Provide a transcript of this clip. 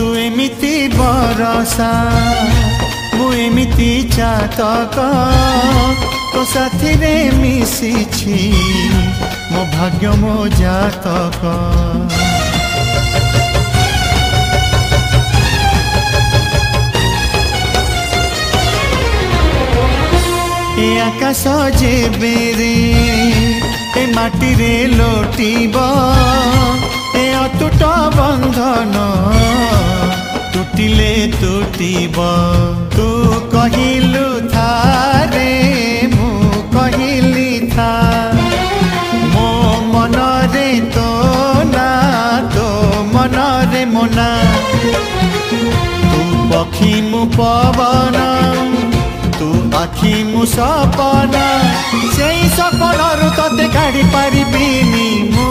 तू एमिति बरसा मु एमिति चातक तो साथी रे मिशिछि मो भाग्य मो जातक। ए आकाश जेबेरे ए माटी रे लोटिब ए अटूट बंधन टूटिले टूटिब। तू कहिलु थारे मु कहिली था मो मन रे तो ना तो मन रे मोना। तू पक्षी मु पवन तू आखि मु सपना से सपन तते काढ़ी पारिबिनी मु।